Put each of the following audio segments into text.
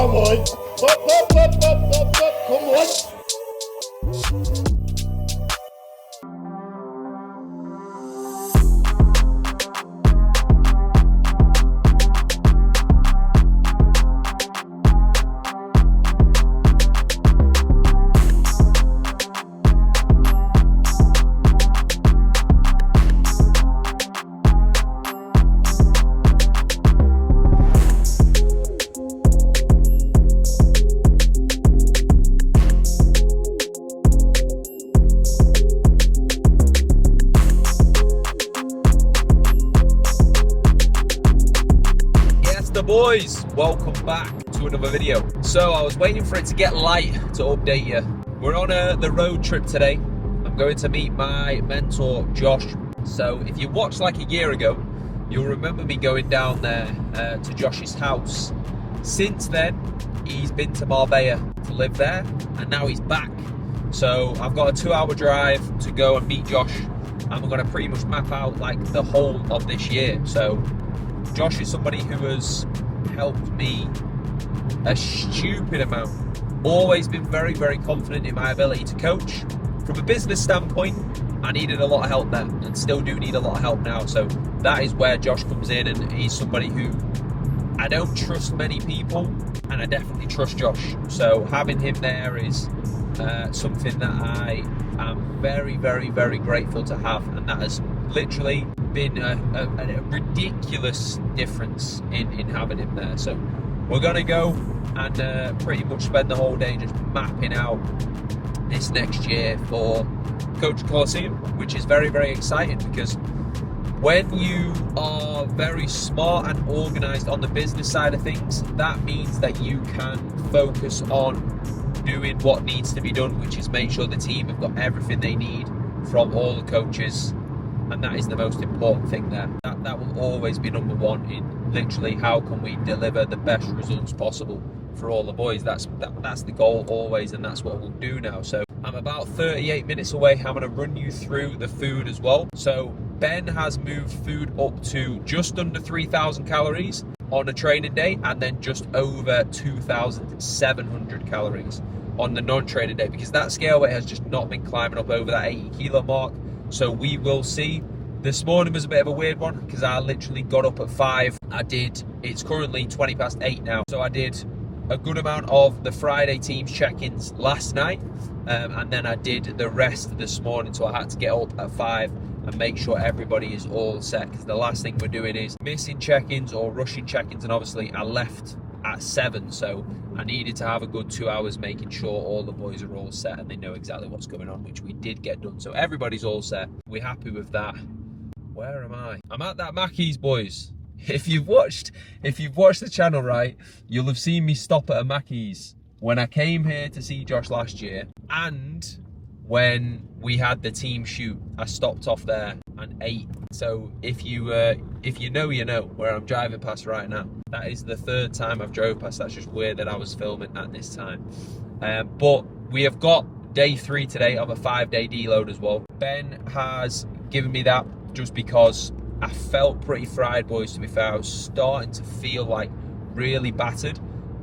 Come on. Come on. Boys, welcome back to another video. So I was waiting for it to get light to update you. We're on the road trip today. I'm going to meet my mentor Josh. So if you watched like a year ago, you'll remember me going down there to Josh's house. Since then, he's been to Marbella to live there, and now he's back. So I've got a 2-hour drive to go and meet Josh, and we're going to pretty much map out like the whole of this year. So Josh is somebody who has helped me a stupid amount. Always been very, very confident in my ability to coach. From a business standpoint, I needed a lot of help there and still do need a lot of help now. So that is where Josh comes in, and he's somebody who I don't trust many people, and I definitely trust Josh. So having him there is something that I am very, very, very grateful to have, and that has literally been a ridiculous difference in having him there. So we're gonna go and pretty much spend the whole day just mapping out this next year for Coach Colosseum, which is very, very exciting, because when you are very smart and organized on the business side of things, that means that you can focus on doing what needs to be done, which is make sure the team have got everything they need from all the coaches. And that is the most important thing there. That will always be number one in literally how can we deliver the best results possible for all the boys. That's the goal always, and that's what we'll do now. So I'm about 38 minutes away. I'm going to run you through the food as well. So Ben has moved food up to just under 3,000 calories on a training day, and then just over 2,700 calories on the non-training day, because that scale weight has just not been climbing up over that 80 kilo mark. So we will see. This morning was a bit of a weird one, because I literally got up at 5. It's currently 20 past 8 now. So I did a good amount of the Friday teams check-ins last night. And then I did the rest this morning. So I had to get up at 5 and make sure everybody is all set, because the last thing we're doing is missing check-ins or rushing check-ins. And obviously I left at 7, so I needed to have a good 2 hours making sure all the boys are all set and they know exactly what's going on, which we did get done. So everybody's all set. We're happy with that. Where am I? I'm at that Mackey's, boys. If you've watched the channel, right, you'll have seen me stop at a Mackey's when I came here to see Josh last year, and when we had the team shoot. I stopped off there and ate. So if you know, you know where I'm driving past right now. That is the 3rd time I've drove past. That's just weird that I was filming at this time. But we have got day 3 today of a 5-day deload as well. Ben has given me that just because I felt pretty fried, boys, to be fair. I was starting to feel like really battered.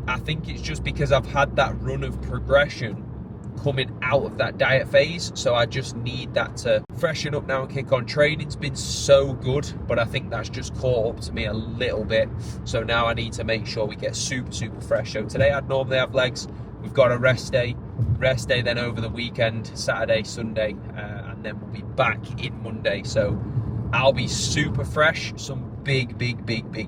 I think it's just because I've had that run of progression coming out of that diet phase, so I just need that to freshen up now and kick on. Training's been so good, but I think that's just caught up to me a little bit, so now I need to make sure we get super fresh. So today I'd normally have legs. We've got a rest day then over the weekend, Saturday, Sunday, and then we'll be back in Monday. So I'll be super fresh. Some big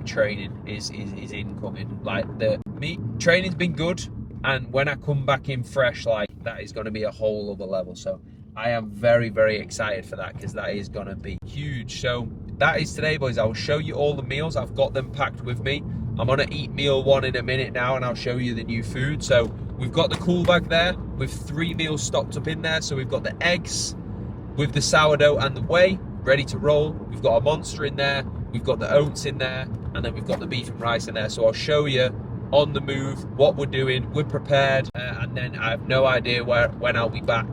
training is incoming. Like the meat training's been good, and when I come back in fresh, like, that is going to be a whole other level. So I am very excited for that, because that is going to be huge. So that is today, boys. I'll show you all the meals. I've got them packed with me. I'm going to eat meal 1 in a minute now, and I'll show you the new food. So we've got the cool bag there with 3 meals stocked up in there. So we've got the eggs with the sourdough and the whey ready to roll. We've got a monster in there. We've got the oats in there, and then we've got the beef and rice in there. So I'll show you on the move what we're doing. We're prepared, and then I have no idea when I'll be back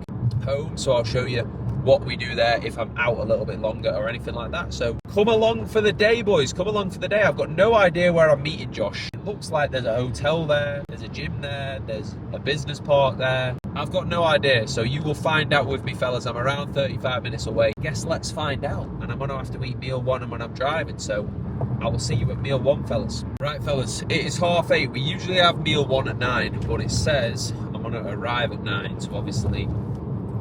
home, so I'll show you what we do there if I'm out a little bit longer or anything like that. So come along for the day, boys. Come along for the day. I've got no idea where I'm meeting Josh. It looks like there's a hotel there, there's a gym there, there's a business park there. I've got no idea, so you will find out with me, fellas. I'm around 35 minutes away. Guess let's find out. And I'm gonna have to eat meal 1 when I'm driving, so I will see you at meal 1, fellas. Right, fellas, it is 8:30. We usually have meal 1 at 9, but it says I'm gonna arrive at 9, so obviously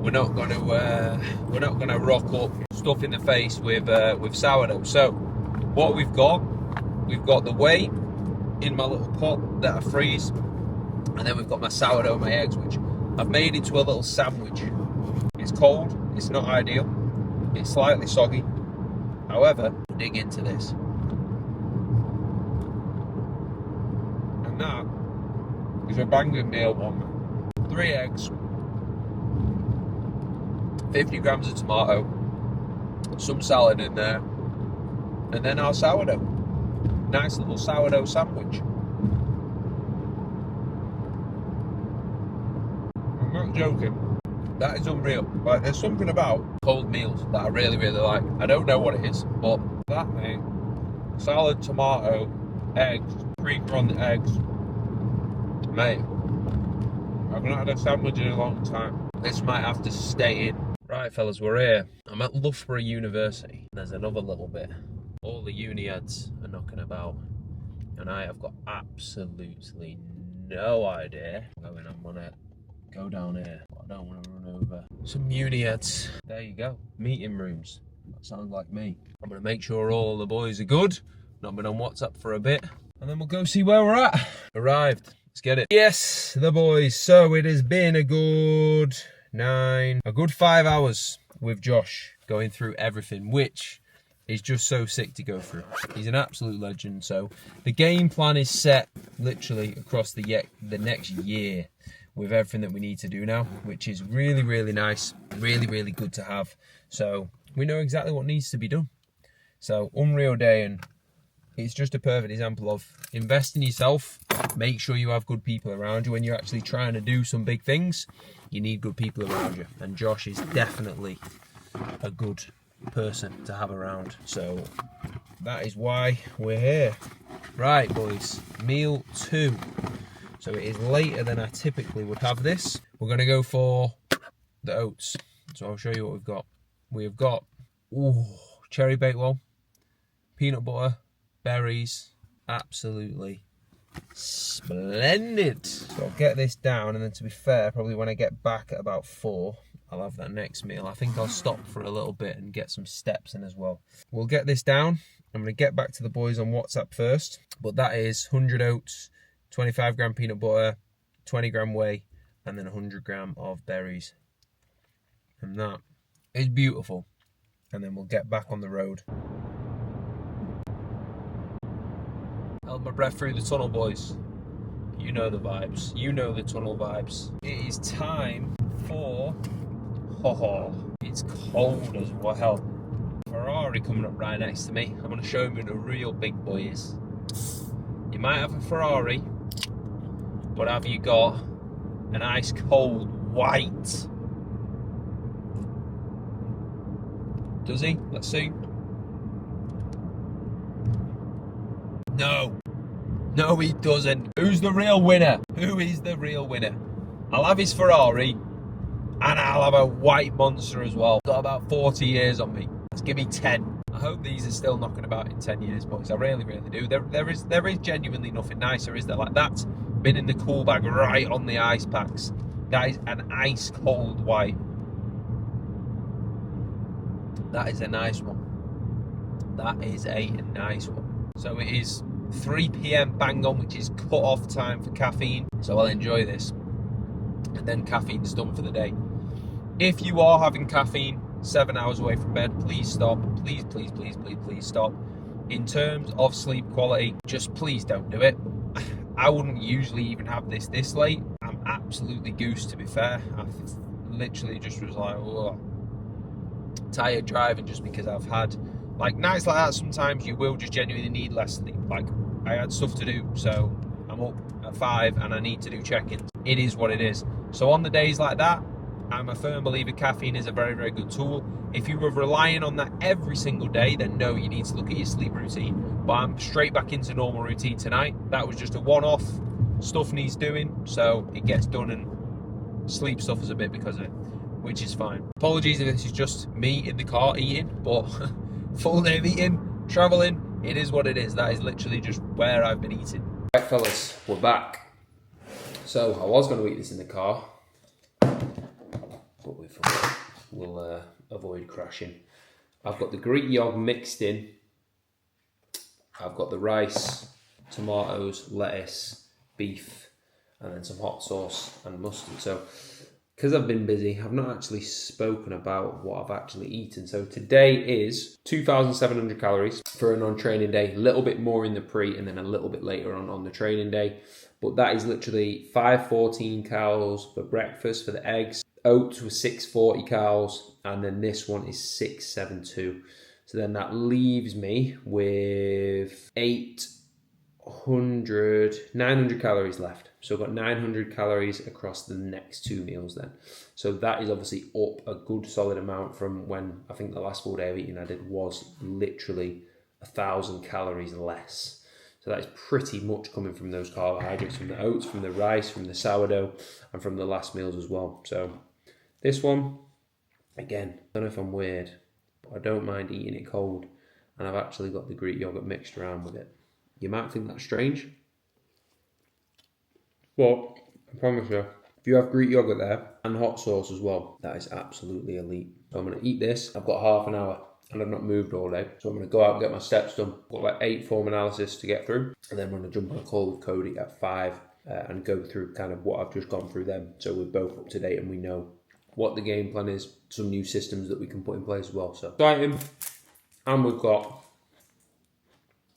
we're not gonna rock up stuff in the face with sourdough. So what we've got the whey in my little pot that I freeze, and then we've got my sourdough, my eggs, which I've made into a little sandwich. It's cold, it's not ideal, it's slightly soggy. However, dig into this. And that is a banging meal 1. 3 eggs, 50 grams of tomato, some salad in there, and then our sourdough. Nice little sourdough sandwich. I'm not joking. That is unreal. Like, there's something about cold meals that I really, really like. I don't know what it is, but that, mate, salad, tomato, eggs, creeper on the eggs, mate, I've not had a sandwich in a long time. This might have to stay in. Right, fellas, we're here. I'm at Loughborough University. There's another little bit. All the uni ads are knocking about, and I have got absolutely no idea. I'm gonna go down here, but I don't want to run over some uni ads. There you go, meeting rooms. That sounds like me. I'm gonna make sure all the boys are good. Not been on WhatsApp for a bit, and then we'll go see where we're at. Arrived. Let's get it. Yes, the boys. So it has been a good 5 hours with Josh going through everything, which is just so sick to go through. He's an absolute legend. So the game plan is set literally across the next year with everything that we need to do now, which is really, really nice, really, really good to have. So we know exactly what needs to be done. So unreal day, and it's just a perfect example of invest in yourself. Make sure you have good people around you when you're actually trying to do some big things. You need good people around you, and Josh is definitely a good person to have around. So that is why we're here. Right, boys, meal 2. So it is later than I typically would have this. We're going to go for the oats. So I'll show you what we've got. We've got cherry bakewell, peanut butter, berries, absolutely splendid. So I'll get this down, and then, to be fair, probably when I get back at about 4, I'll have that next meal. I think I'll stop for a little bit and get some steps in as well. We'll get this down. I'm going to get back to the boys on WhatsApp first, but that is 100 oats, 25 gram peanut butter, 20 gram whey, and then 100 gram of berries. And that is beautiful. And then we'll get back on the road. Held my breath through the tunnel, boys. You know the vibes. You know the tunnel vibes. It is time for... it's cold as well. Ferrari coming up right next to me. I'm going to show him who the real big boy is. You might have a Ferrari, but have you got an ice cold white? Does he? Let's see. No, he doesn't. Who's the real winner? Who is the real winner? I'll have his Ferrari, and I'll have a white monster as well. Got about 40 years on me. Let's give me 10. I hope these are still knocking about in 10 years, boys. I really, really do. There is genuinely nothing nicer, is there? Like, that's been in the cool bag right on the ice packs. That is an ice cold white. That is a nice one. That is a nice one. So it is 3 PM bang on, which is cut off time for caffeine. So I'll enjoy this. And then caffeine's done for the day. If you are having caffeine 7 hours away from bed, please stop. Please, please, please, please, please stop. In terms of sleep quality, just please don't do it. I wouldn't usually even have this late. I'm absolutely goose, to be fair. I literally just was like, oh, tired driving, just because I've had like nights like that. Sometimes you will just genuinely need less sleep. Like, I had stuff to do, so I'm up at 5 and I need to do check-ins. It is what it is. So on the days like that, I'm a firm believer caffeine is a very, very good tool. If you were relying on that every single day, then no, you need to look at your sleep routine. But I'm straight back into normal routine tonight. That was just a one-off. Stuff needs doing, so it gets done, and sleep suffers a bit because of it, which is fine. Apologies if this is just me in the car eating, but full day of eating, traveling, it is what it is. That is literally just where I've been eating. Right, fellas, we're back. So I was going to eat this in the car, but we'll avoid crashing. I've got the Greek yogurt mixed in. I've got the rice, tomatoes, lettuce, beef, and then some hot sauce and mustard. So because I've been busy, I've not actually spoken about what I've actually eaten. So today is 2,700 calories for a non-training day, a little bit more in the pre and then a little bit later on the training day. But that is literally 514 calories for breakfast for the eggs. Oats was 640 calories, and then this one is 672. So then that leaves me with 900 calories left. So I've got 900 calories across the next 2 meals then. So that is obviously up a good solid amount from when I think the last full day of eating I did was literally 1,000 calories less. So that is pretty much coming from those carbohydrates, from the oats, from the rice, from the sourdough, and from the last meals as well. So this one, again, I don't know if I'm weird, but I don't mind eating it cold. And I've actually got the Greek yogurt mixed around with it. You might think that's strange, but I promise you, if you have Greek yogurt there and hot sauce as well, that is absolutely elite. So I'm going to eat this. I've got half an hour and I've not moved all day. So I'm going to go out and get my steps done. I've got like 8 form analysis to get through. And then I'm going to jump on a call with Cody at 5 and go through kind of what I've just gone through then. So we're both up to date and we know what the game plan is, some new systems that we can put in place as well. So exciting. And we've got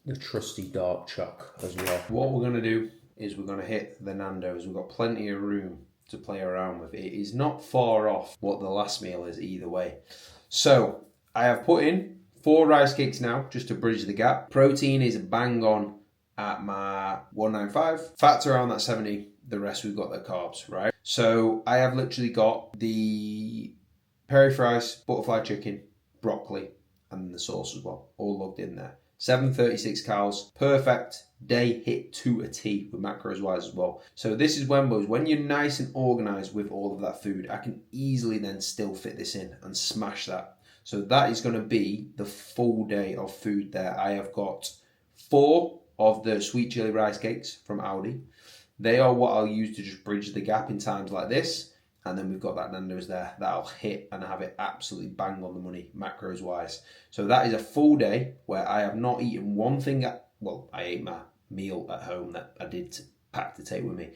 the trusty dark choc as well. What we're going to do is we're going to hit the Nando's. We've got plenty of room to play around with. It is not far off what the last meal is either way. So I have put in 4 rice cakes now just to bridge the gap. Protein is bang on at my 195. Fats around that 70. The rest we've got the carbs, right? So I have literally got the peri fries, butterfly chicken, broccoli, and the sauce as well, all logged in there. 736 calories, perfect day hit to a T with macros wise as well. So this is when you're nice and organized with all of that food, I can easily then still fit this in and smash that. So that is going to be the full day of food there. I have got 4 of the sweet chili rice cakes from Aldi. They are what I'll use to just bridge the gap in times like this. And then we've got that Nando's there that I'll hit and have it absolutely bang on the money, macros wise. So that is a full day where I have not eaten one thing. I ate my meal at home that I did pack to take with me.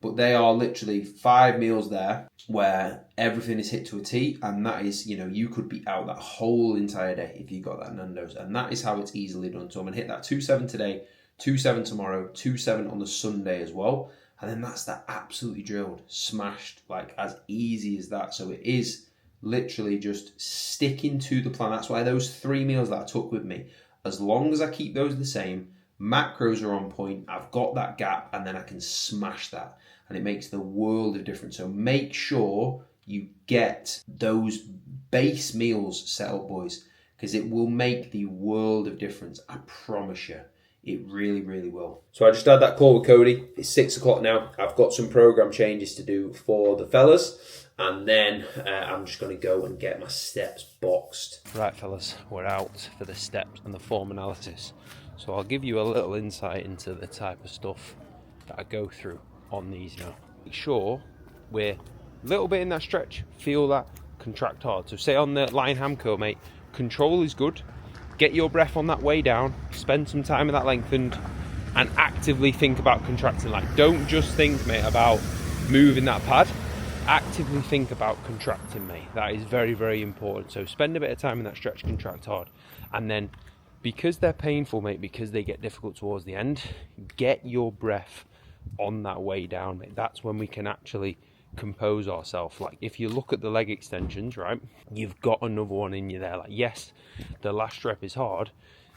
But they are literally 5 meals there where everything is hit to a T. And that is, you could be out that whole entire day if you got that Nando's. And that is how it's easily done. So I'm going to hit that 2.7 today, 2.7 tomorrow, 2.7 on the Sunday as well. And then that's that absolutely drilled, smashed, like as easy as that. So it is literally just sticking to the plan. That's why those 3 meals that I took with me, as long as I keep those the same, macros are on point, I've got that gap, and then I can smash that. And it makes the world of difference. So make sure you get those base meals set up, boys, because it will make the world of difference. I promise you. It really, really will. So I just had that call with Cody. It's 6 o'clock now. I've got some program changes to do for the fellas. And then I'm just going to go and get my steps boxed. Right, fellas, we're out for the steps and the form analysis. So I'll give you a little insight into the type of stuff that I go through on these now. Make sure we're a little bit in that stretch. Feel that, contract hard. So say on the line ham curl, mate, control is good. Get your breath on that way down, spend some time in that lengthened, and actively think about contracting. Like, don't just think, mate, about moving that pad. Actively think about contracting, mate. That is very, very important. So spend a bit of time in that stretch, contract hard. And then, because they're painful, mate, because they get difficult towards the end, get your breath on that way down, mate. That's when we can actually compose ourselves. Like, if you look at the leg extensions, right, you've got another one in you there. Like, yes, the last rep is hard,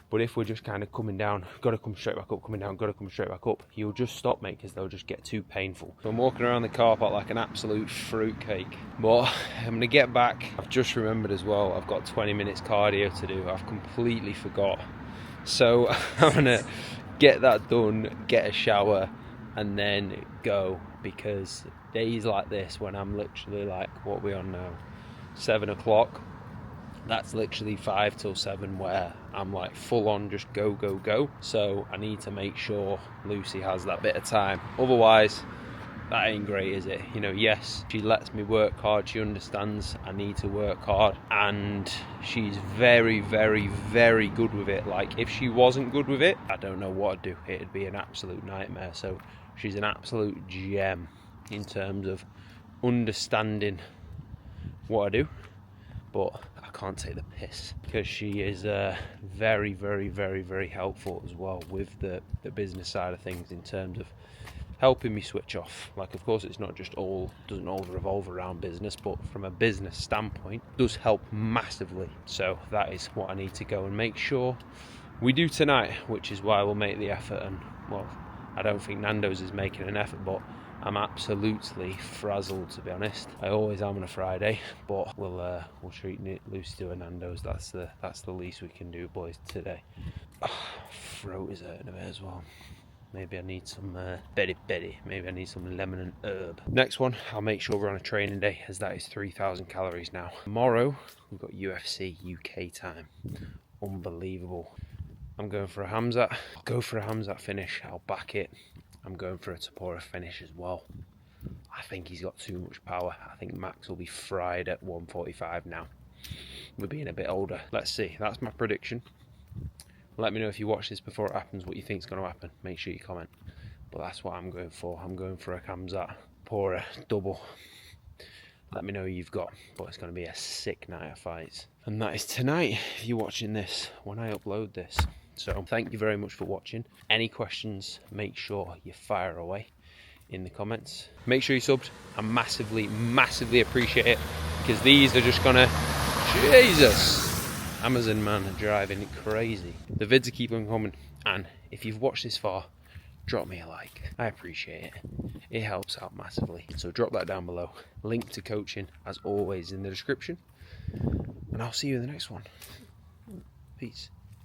But if we're just kind of coming down, got to come straight back up, coming down, got to come straight back up, you'll just stop, mate, because they'll just get too painful. So I'm walking around the car park like an absolute fruitcake. But I'm going to get back. I've just remembered as well, I've got 20 minutes cardio to do. I've completely forgot. So I'm going to get that done, get a shower, and then go, because days like this, when I'm literally like, what are we on now? 7 o'clock. That's literally 5 till 7 where I'm like full on just go, go, go. So I need to make sure Lucy has that bit of time. Otherwise, that ain't great, is it? You know, yes, she lets me work hard. She understands I need to work hard. And she's very, very, very good with it. Like, if she wasn't good with it, I don't know what I'd do. It'd be an absolute nightmare. So she's an absolute gem in terms of understanding what I do. But I can't take the piss, because she is very, very, very, very helpful as well with the business side of things, in terms of helping me switch off. Like, of course, it's not just doesn't all revolve around business, but from a business standpoint, it does help massively. So that is what I need to go and make sure we do tonight, which is why we'll make the effort. And, well, I don't think Nando's is making an effort, but I'm absolutely frazzled, to be honest. I always am on a Friday, but we'll treat Lucy to a Nando's. That's the least we can do, boys, today. Throat is hurting a bit as well. Maybe I need some Betty. Maybe I need some lemon and herb. Next one, I'll make sure we're on a training day, as that is 3,000 calories now. Tomorrow, we've got UFC UK time. Unbelievable. I'm going for a Hamzat. I'll go for a Hamzat finish. I'll back it. I'm going for a Tapora finish as well. I think he's got too much power. I think Max will be fried at 145 now. We're being a bit older. Let's see. That's my prediction. Let me know if you watch this before it happens what you think's going to happen. Make sure you comment. But that's what I'm going for. I'm going for a Hamzat Tapora double. Let me know who you've got. But it's going to be a sick night of fights. And that is tonight, if you're watching this, when I upload this. So thank you very much for watching. Any questions, make sure you fire away in the comments. Make sure you subbed. I massively, massively appreciate it, because these are just gonna, Jesus, Amazon man are driving it crazy. The vids are keep on coming, and if you've watched this far, drop me a like. I appreciate it. It helps out massively. So drop that down below. Link to coaching, as always, in the description. And I'll see you in the next one. Peace.